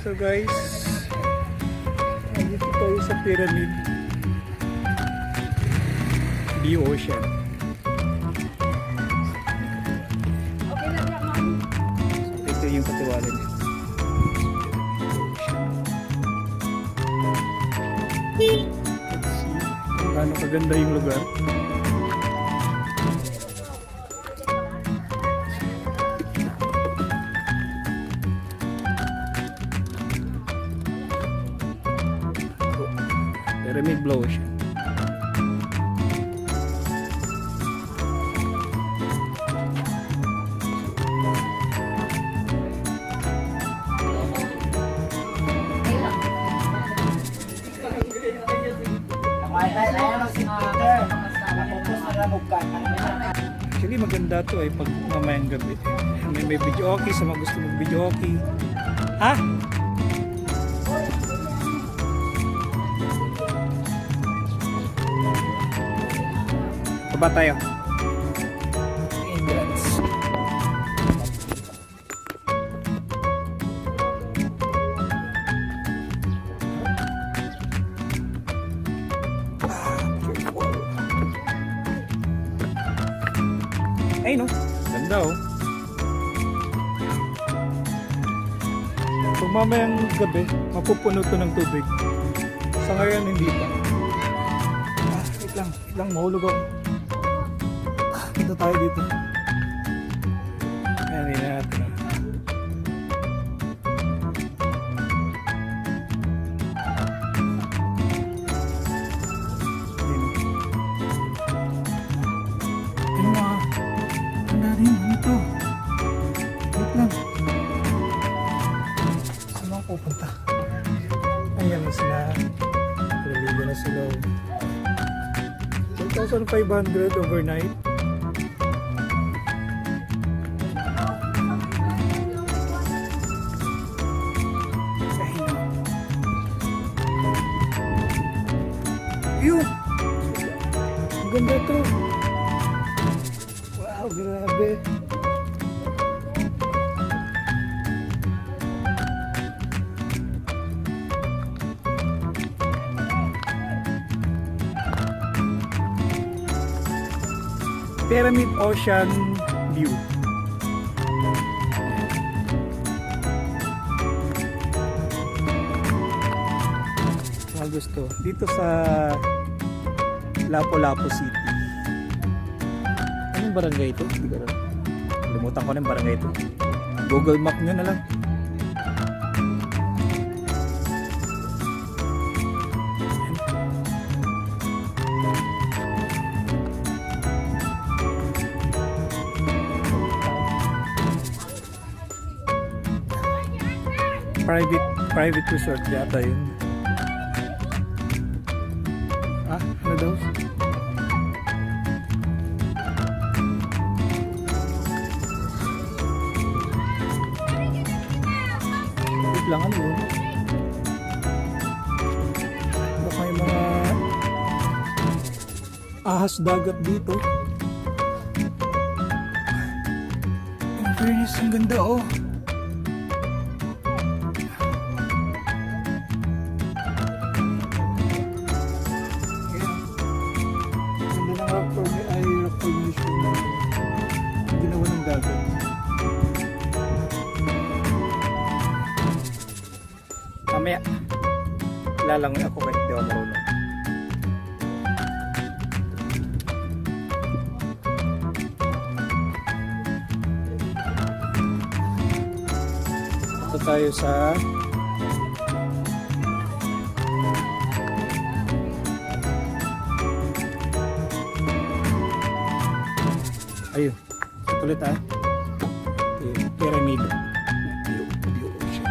So guys, dito tayo sa pyramid View Ocean. So ito yung katiwala niya. Let's see kung gaano kaganda yung lugar. Pyramid Blue Ocean. Actually maganda to ay pag mamayang gabi. May video okay sa mga gusto mag video okay. Ha? Baba tayo. Entrance. Ay no, ganda oh. Pag mamayang gabi, mapupuno to ng tubig. Sa ngayon hindi pa. Wait lang, mahulog ako. Punta tayo dito. Ayan, hindi natin. Ayun mga. Wala rin. Ano ito? Wait lang. Saan ako pupunta? Ayan na sila. Naligo na sila. 1,500 overnight. Yun! Ang ganda to! Wow, grabe! Pyramid Ocean View. Mga gusto. Dito sa Lapu-Lapu City. Anong barangay ito? Hindi ko alam. Limutan ko na yung barangay ito. Google Map nyo na lang. Private resort yata yun. Ah, ano daw? Wait lang, ano yun? Baka may mga ahas dagat dito. In fairness, ang ganda oh. Ginawa ng dagat. Mamaya lalangoy ako kahit di ako marunong. Ito tayo sa ayun, ulit ah. Pyramid View Ocean.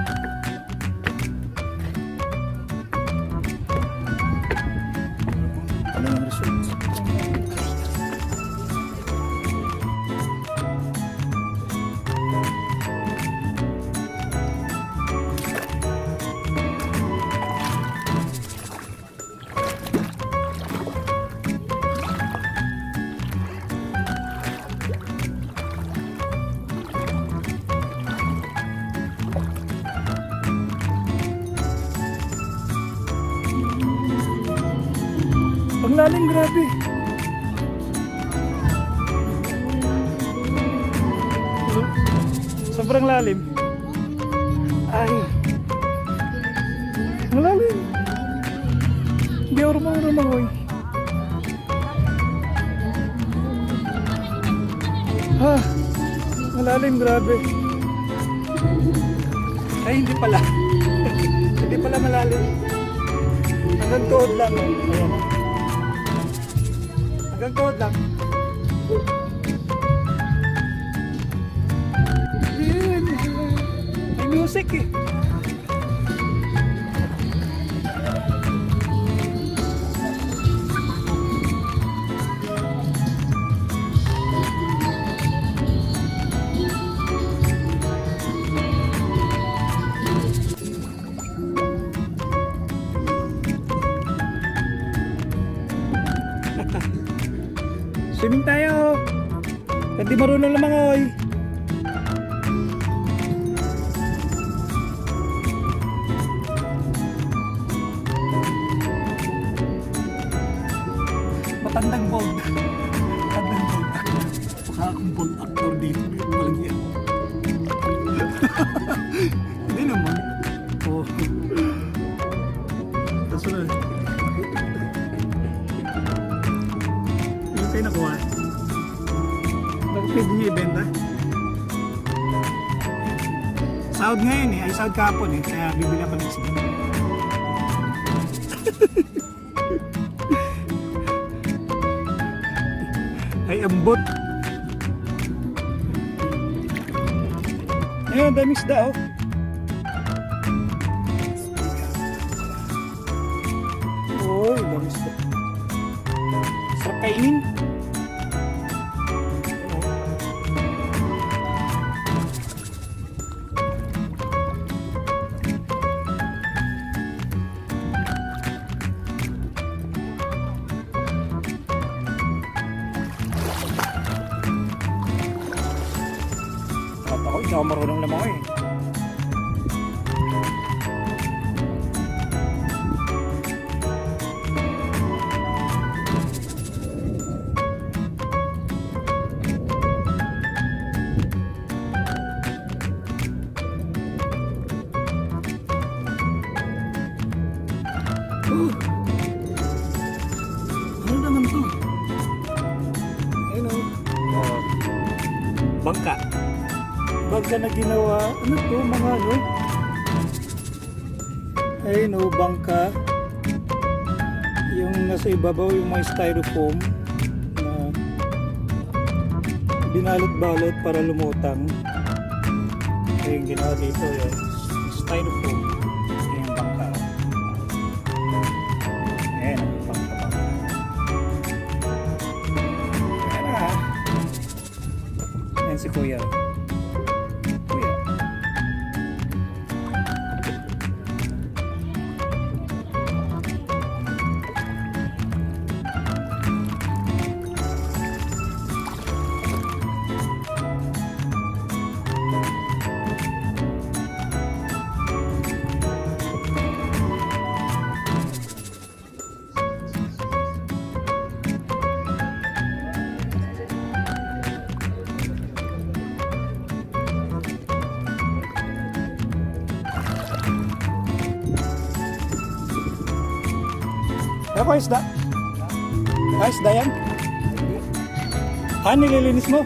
Ano ang results? Ang lalim, grabe. Sobrang lalim. Ay. Ang lalim. Hindi ako rumangoy. Ha. Ang lalim, grabe. Ay, hindi pala. Hindi pala malalim. Hanggang tuhod lang. Ayan. Hanggang tuhod lang. Ayan. May music eh. Swimming tayo. Hindi marunong lumangoy. Matandang bold. Matandang bold actor. Baka akong bold actor dito. Walang yan. Hindi naman. Oh. Kasunod. Kayo nakuha? Nag-feed niyo ibenta? Sahod ngayon eh, ay sahod kahapon eh, kaya bibili ako ng isda. Ay ambot. Ayun, daming isda oh. Oy, daming isda. Sarap kainin. Ako, hindi ako marunong lumangoy eh. Ano naman to? Ayun o. Bangka. Bangka na ginawa. Ano to? Mga ano? Ayun o, bangka. Yung nasa ibabaw, yung mga styrofoam na binalot-balot para lumutang. Ayun ginawa dito yun. Styrofoam. Yung bangka. Ayan, bangka. Ayan na. Ayan si Kuya. Ako isda? Isda yan? Nililinis mo?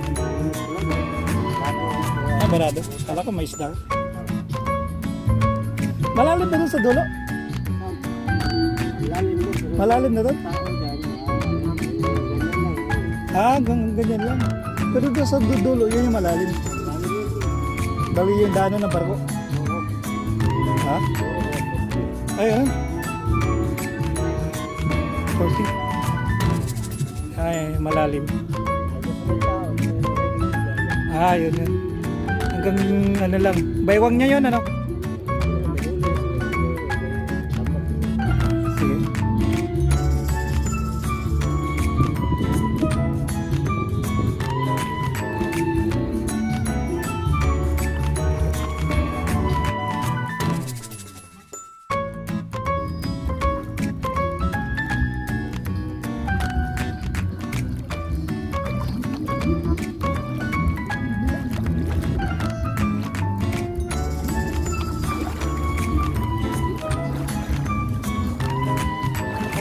Barado. Kala ko may isda. Malalim na dun sa dulo? Malalim na dun? Ganyan lang. Pero dun sa dulo, yun yung malalim. Bali yung daanan ng barko. Ha? Ayun. Ay, malalim. Yun yun. Hanggang ano lang. Baywang niya yun, ano? Sige.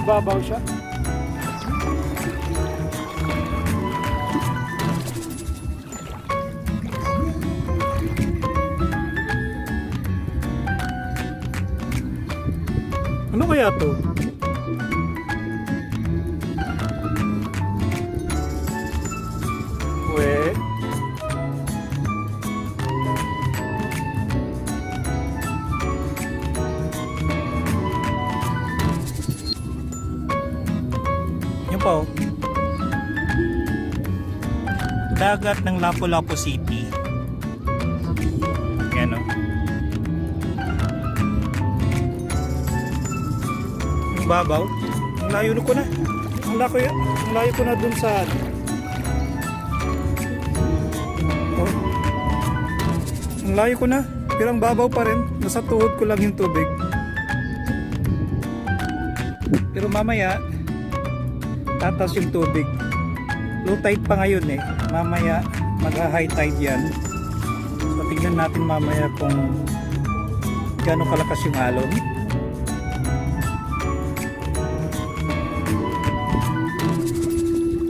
mababaw siya. Ano kaya to? We. Yan po. Dagat ng Lapu-Lapu City. Yan o. Ang babaw. Ang layo ko na. Ang layo ko na dun sa ang layo ko na. Pero ang babaw pa rin. Nasa tuhod ko lang yung tubig. Pero mamaya tatas yung tubig. Low tide pa ngayon eh. Mamaya mag-high tide yan. So tignan natin mamaya kung gaano kalakas yung alon.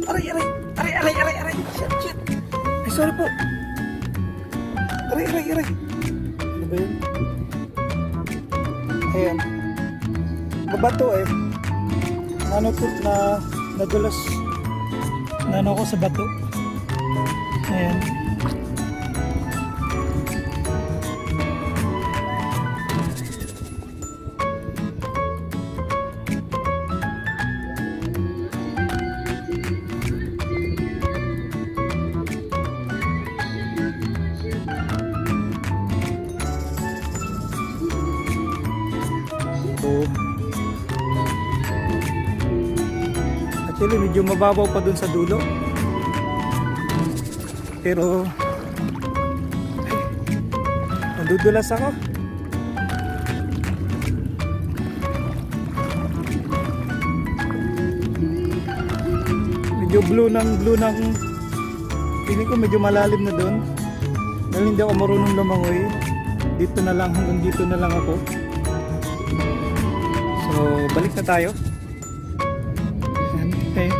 Aray. Shit. Ay, sorry po. Aray. Ano ba yun? Ayan. Babato eh. Nadulas. Nano ako sa bato. Ayan. Actually, medyo mababaw pa dun sa dulo. Pero nadudulas ako. Medyo blue ng feeling ko medyo malalim na dun. Dahil hindi ako marunong lumangoy. Dito na lang, hanggang dito na lang ako. So, balik na tayo. Okay.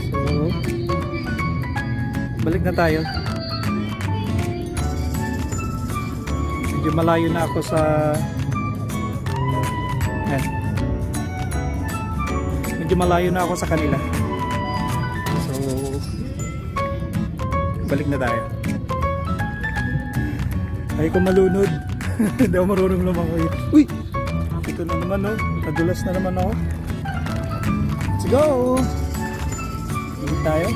So, balik na tayo. Medyo malayo na ako sa medyo malayo na ako sa kanila. So, balik na tayo. Ay ko malunod. Hindi ako marunong lumangoy. Uy! Ito na naman oh. Nadulas na naman ako. Let's go! Balik tayo.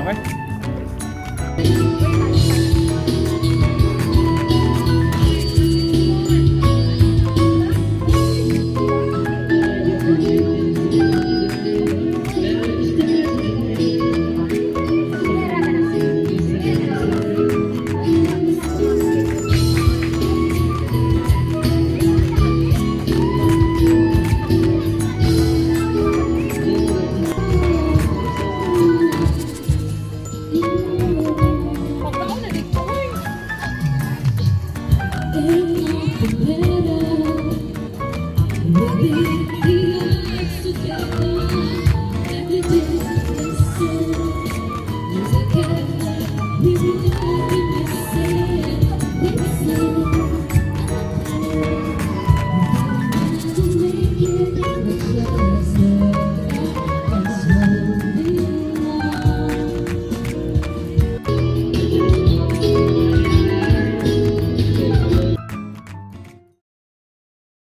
Okay?